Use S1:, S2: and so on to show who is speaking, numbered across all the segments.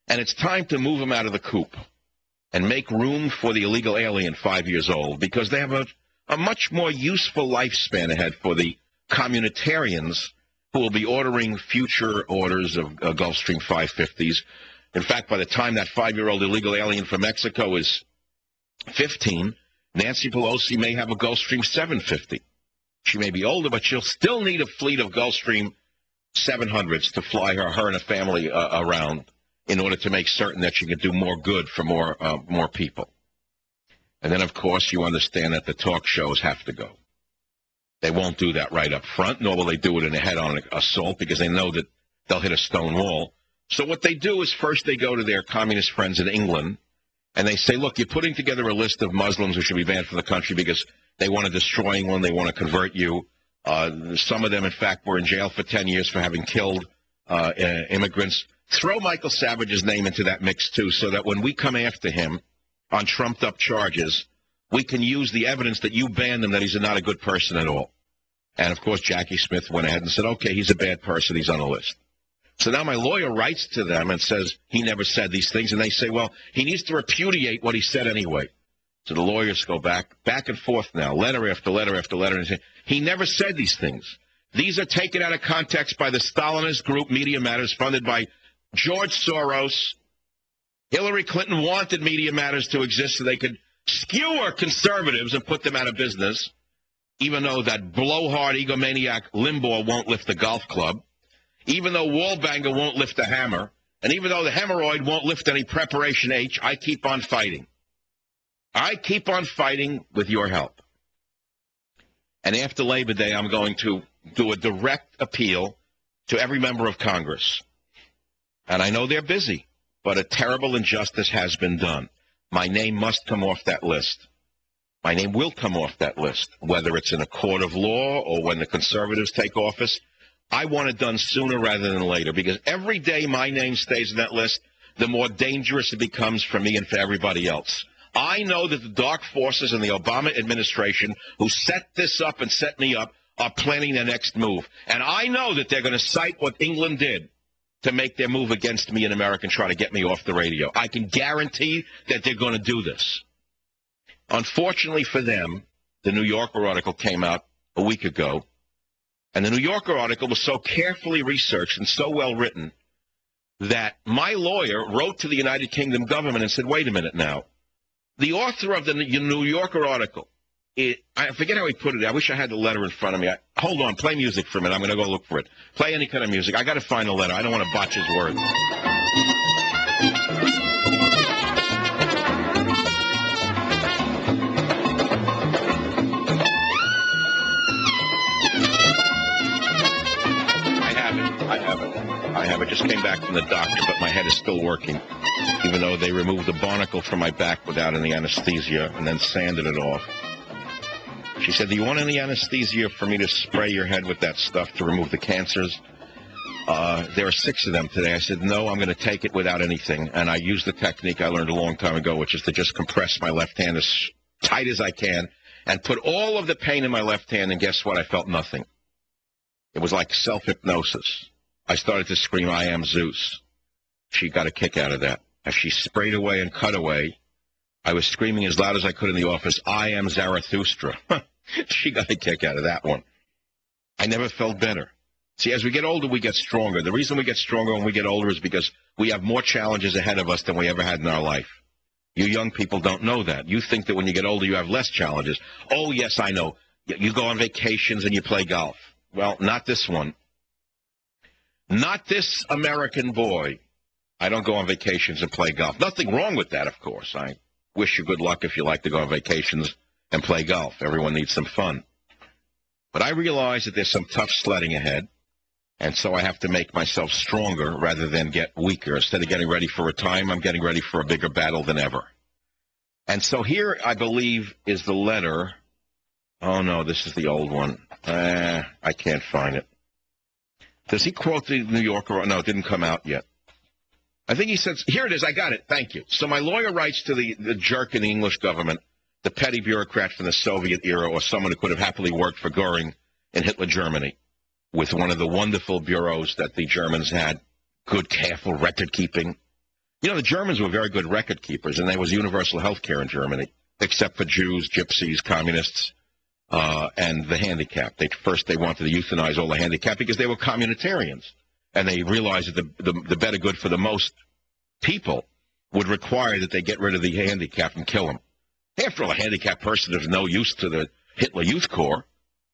S1: And it's time to move them out of the coop and make room for the illegal alien 5 years old, because they have a much more useful lifespan ahead for the communitarians who will be ordering future orders of Gulfstream 550s. In fact, by the time that 5-year-old illegal alien from Mexico is 15, Nancy Pelosi may have a Gulfstream 750. She may be older, but she'll still need a fleet of Gulfstream 700s to fly her and her family around in order to make certain that she can do more good for more people. And then, of course, you understand that the talk shows have to go. They won't do that right up front, nor will they do it in a head-on assault, because they know that they'll hit a stone wall. So what they do is first they go to their communist friends in England, and they say, look, you're putting together a list of Muslims who should be banned from the country because they want to destroy England, they want to convert you. Some of them, in fact, were in jail for 10 years for having killed immigrants. Throw Michael Savage's name into that mix, too, so that when we come after him on trumped-up charges, we can use the evidence that you banned him, that he's not a good person at all. And, of course, Jackie Smith went ahead and said, okay, he's a bad person, he's on the list. So now my lawyer writes to them and says he never said these things, and they say, well, he needs to repudiate what he said anyway. So the lawyers go back and forth now, letter after letter after letter, and say, he never said these things. These are taken out of context by the Stalinist group Media Matters, funded by George Soros. Hillary Clinton wanted Media Matters to exist so they could skewer conservatives and put them out of business, even though that blowhard egomaniac Limbaugh won't lift the golf club, even though Wallbanger won't lift a hammer, and even though the hemorrhoid won't lift any Preparation H, I keep on fighting. I keep on fighting with your help. And after Labor Day, I'm going to do a direct appeal to every member of Congress. And I know they're busy, but a terrible injustice has been done. My name must come off that list. My name will come off that list, whether it's in a court of law or when the conservatives take office. I want it done sooner rather than later, because every day my name stays in that list, the more dangerous it becomes for me and for everybody else. I know that the dark forces in the Obama administration who set this up and set me up are planning their next move. And I know that they're going to cite what England did to make their move against me in America and try to get me off the radio. I can guarantee that they're going to do this. Unfortunately for them, the New Yorker article came out a week ago, and the New Yorker article was so carefully researched and so well written that my lawyer wrote to the United Kingdom government and said, wait a minute now. The author of the New Yorker article, I forget how he put it. I wish I had the letter in front of me. Hold on, play music for a minute. I'm going to go look for it. Play any kind of music. I got to find the letter. I don't want to botch his words. I have it. Just came back from the doctor, but my head is still working, even though they removed the barnacle from my back without any anesthesia and then sanded it off. She said, do you want any anesthesia for me to spray your head with that stuff to remove the cancers? There are 6 of them today. I said, no, I'm going to take it without anything. And I used the technique I learned a long time ago, which is to just compress my left hand as tight as I can and put all of the pain in my left hand, and guess what? I felt nothing. It was like self-hypnosis. I started to scream, I am Zeus. She got a kick out of that. As she sprayed away and cut away, I was screaming as loud as I could in the office, I am Zarathustra. She got a kick out of that one. I never felt better. See, as we get older, we get stronger. The reason we get stronger when we get older is because we have more challenges ahead of us than we ever had in our life. You young people don't know that. You think that when you get older, you have less challenges. Oh, yes, I know. You go on vacations and you play golf. Well, not this one. Not this American boy. I don't go on vacations and play golf. Nothing wrong with that, of course. I wish you good luck if you like to go on vacations and play golf. Everyone needs some fun. But I realize that there's some tough sledding ahead, and so I have to make myself stronger rather than get weaker. Instead of getting ready for a time, I'm getting ready for a bigger battle than ever. And so here, I believe, is the letter. Oh, no, this is the old one. I can't find it. Does he quote the New Yorker? No, it didn't come out yet. I think he says, here it is, I got it, thank you. So my lawyer writes to the jerk in the English government, the petty bureaucrat from the Soviet era, or someone who could have happily worked for Goering in Hitler Germany, with one of the wonderful bureaus that the Germans had, good, careful record-keeping. You know, the Germans were very good record keepers, and there was universal health care in Germany, except for Jews, gypsies, communists, and the handicapped. First, they wanted to euthanize all the handicapped because they were communitarians, and they realized that the better good for the most people would require that they get rid of the handicapped and kill them. After all, a handicapped person is no use to the Hitler Youth Corps,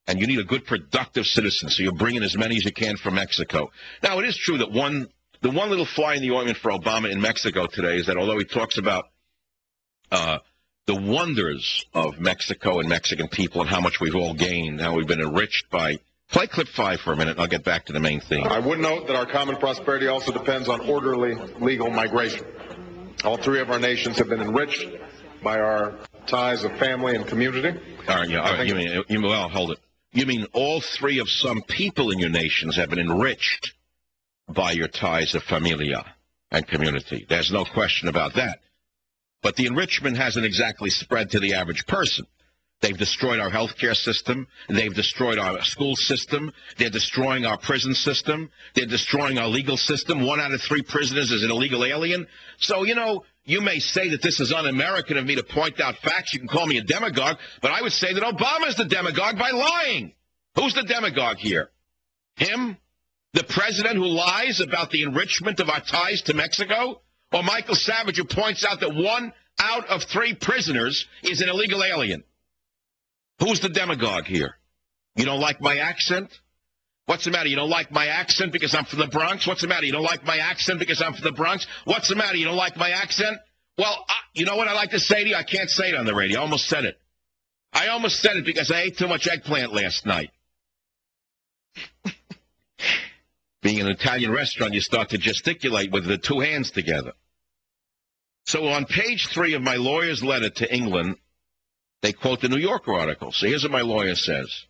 S1: and you need a good, productive citizen, so you're bringing as many as you can from Mexico. Now, it is true that the one little fly in the ointment for Obama in Mexico today is that although he talks about the wonders of Mexico and Mexican people and how much we've all gained, how we've been enriched by... Play clip 5 for a minute, and I'll get back to the main theme.
S2: I would note that our common prosperity also depends on orderly legal migration. All three of our nations have been enriched by our ties of family and community.
S1: All right, yeah. All right, well, hold it. You mean all three of some people in your nations have been enriched by your ties of familia and community. There's no question about that. But the enrichment hasn't exactly spread to the average person. They've destroyed our healthcare system. They've destroyed our school system. They're destroying our prison system. They're destroying our legal system. 1 out of 3 prisoners is an illegal alien. So, you know, you may say that this is un-American of me to point out facts. You can call me a demagogue, but I would say that Obama's the demagogue by lying. Who's the demagogue here? Him? The president who lies about the enrichment of our ties to Mexico? Or Michael Savage, who points out that 1 out of 3 prisoners is an illegal alien? Who's the demagogue here? You don't like my accent? What's the matter? You don't like my accent because I'm from the Bronx? What's the matter? You don't like my accent because I'm from the Bronx? What's the matter? You don't like my accent? Well, you know what I like to say to you? I can't say it on the radio. I almost said it. I almost said it because I ate too much eggplant last night. Being in an Italian restaurant, you start to gesticulate with the 2 hands together. So on page 3 of my lawyer's letter to England, they quote the New Yorker article. So here's what my lawyer says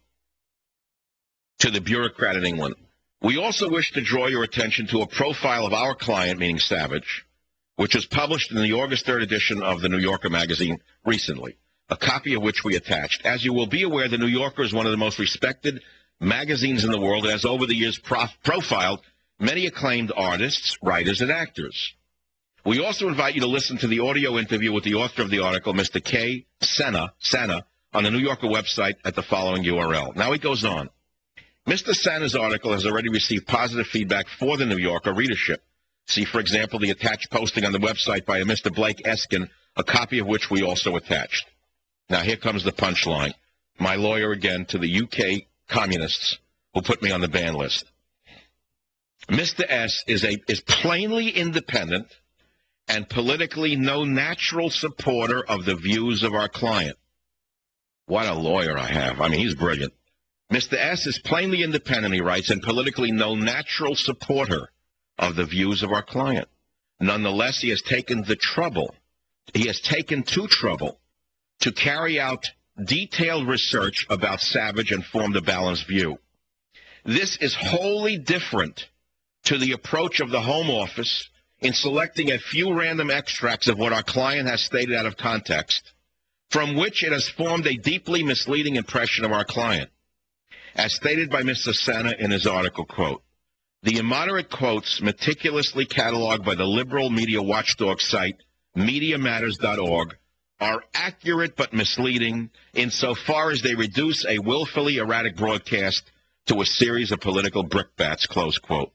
S1: to the bureaucrat in England. We also wish to draw your attention to a profile of our client, meaning Savage, which was published in the August 3rd edition of the New Yorker magazine recently, a copy of which we attached. As you will be aware, the New Yorker is one of the most respected magazines in the world and has over the years profiled many acclaimed artists, writers, and actors. We also invite you to listen to the audio interview with the author of the article, Mr. K. Senna, on the New Yorker website at the following URL. Now he goes on. Mr. Senna's article has already received positive feedback for the New Yorker readership. See, for example, the attached posting on the website by a Mr. Blake Eskin, a copy of which we also attached. Now here comes the punchline. My lawyer again to the UK communists who put me on the ban list. Mr. S is plainly independent and politically no natural supporter of the views of our client. What a lawyer I have. I mean, he's brilliant. Mr. S is plainly independent, he writes, and politically no natural supporter of the views of our client. Nonetheless, he has taken to trouble to carry out detailed research about Savage and formed a balanced view. This is wholly different to the approach of the Home Office in selecting a few random extracts of what our client has stated out of context, from which it has formed a deeply misleading impression of our client. As stated by Mr. Senna in his article, quote, the immoderate quotes meticulously cataloged by the liberal media watchdog site MediaMatters.org are accurate but misleading insofar as they reduce a willfully erratic broadcast to a series of political brickbats, close quote.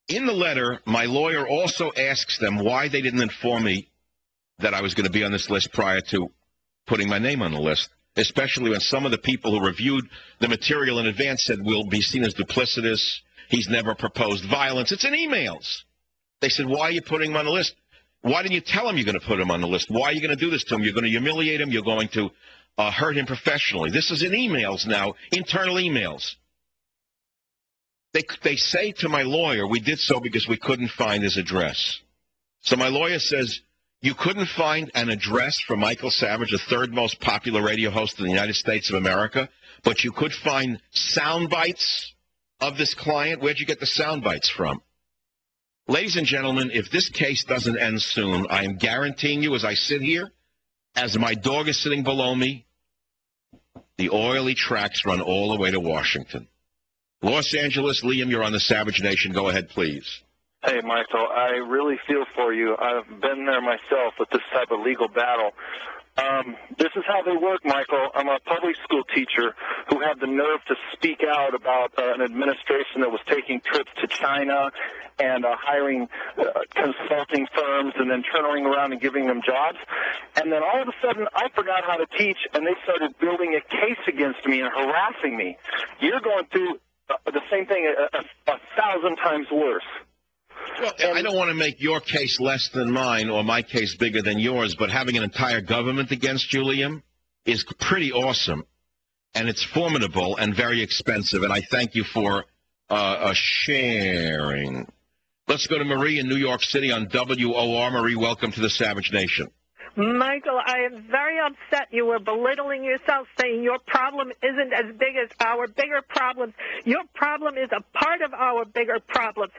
S1: In the letter, my lawyer also asks them why they didn't inform me that I was going to be on this list prior to putting my name on the list, especially when some of the people who reviewed the material in advance said we'll be seen as duplicitous, he's never proposed violence. It's in emails. They said, why are you putting him on the list? Why didn't you tell him you're going to put him on the list? Why are you going to do this to him? You're going to humiliate him. You're going to hurt him professionally. This is in emails now, internal emails. They say to my lawyer, we did so because we couldn't find his address. So my lawyer says, you couldn't find an address for Michael Savage, the 3rd most popular radio host in the United States of America, but you could find sound bites of this client. Where'd you get the sound bites from? Ladies and gentlemen, if this case doesn't end soon, I am guaranteeing you as I sit here, as my dog is sitting below me, the oily tracks run all the way to Washington. Los Angeles, Liam, you're on the Savage Nation. Go ahead, please.
S3: Hey, Michael, I really feel for you. I've been there myself with this type of legal battle. This is how they work, Michael. I'm a public school teacher who had the nerve to speak out about an administration that was taking trips to China and hiring consulting firms and then turning around and giving them jobs. And then all of a sudden, I forgot how to teach, and they started building a case against me and harassing me. You're going through the same thing a 1,000 times worse.
S1: Well, I don't want to make your case less than mine or my case bigger than yours, but having an entire government against you, Liam, is pretty awesome, and it's formidable and very expensive, and I thank you for sharing. Let's go to Marie in New York City on WOR. Marie, welcome to the Savage Nation.
S4: Michael, I am very upset you were belittling yourself, saying your problem isn't as big as our bigger problems. Your problem is a part of our bigger problems.